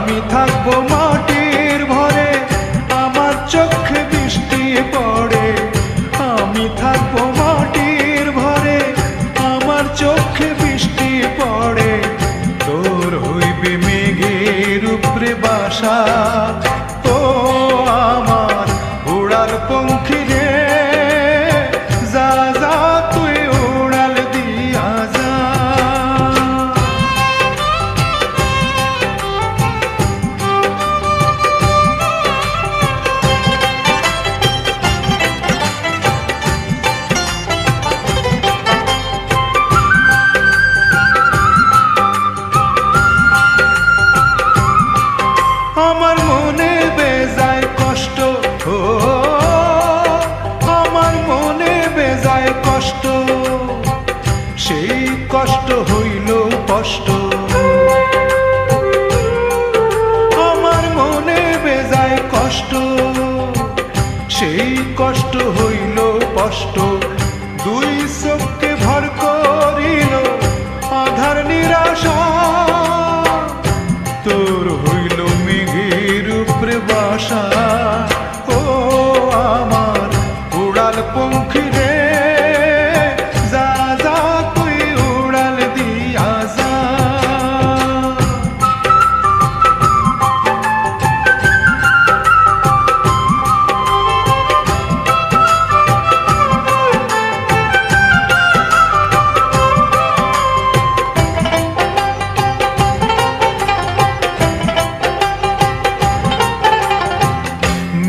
আমি থাকবো মাটির ঘরে, আমার চোখে বৃষ্টি পড়ে। আমি থাকবো মাটির ঘরে, আমার চোখে বৃষ্টি পড়ে। তোর হইবে মেঘের উপরে বাসা, ও আমার উড়াল পঙ্খী রে, যা যা তুই উড়াল দিয়া যা। আমার মনে বেজায় কষ্ট, ও আমার মনে বেজায় কষ্ট, সেই কষ্ট হইল কষ্ট। আমার মনে বেজায় কষ্ট, সেই কষ্ট হইল কষ্ট। দুই চোখকে ভর করিল আধার নিরাশা, তোর হইল মেঘের উপরে বাসা, ও আমার উড়াল পঙ্খী রে, যা যা তুই উড়াল দিয়া যা।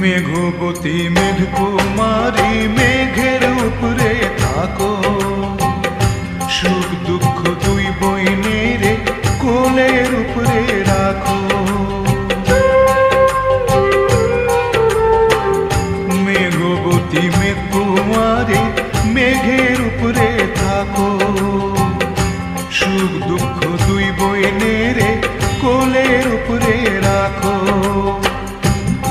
মেঘবতী মেঘকুমারী মেঘের উপরে থাকো, সুখ দুঃখ দুই বইনের কোলের উপরে রাখো। মেঘবতী মেঘকুমারী মেঘের উপরে থাকো, সুখ দুঃখ দুই বইনের কোলের উপরে রাখো।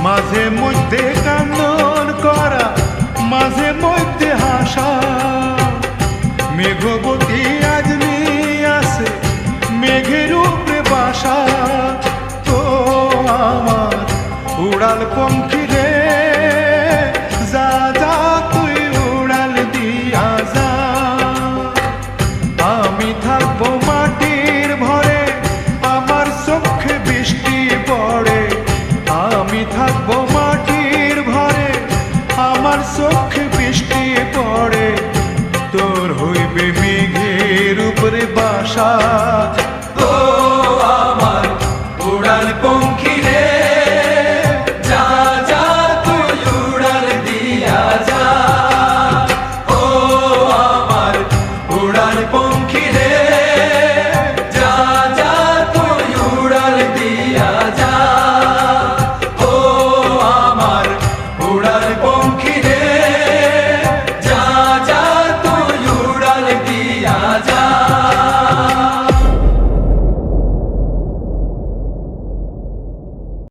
মাঝে মধ্যে কান্দন করা, মাঝে মধ্যে হাসা, মেঘবতী আজমি আছে মেঘের উপরে বাসা। তো আমার উড়াল পঙ্খী রে, যা যা তুই উড়াল দিয়া যা। আমি থাকবো মাটির ঘরে, আমার চোখে বৃষ্টি পড়ে। আমি থাকবো মাটির ঘরে, আমার চোখে বৃষ্টি পড়ে। তোর হইবে মেঘের উপরে বাসা, ও আমার উড়াল পঙ্খী।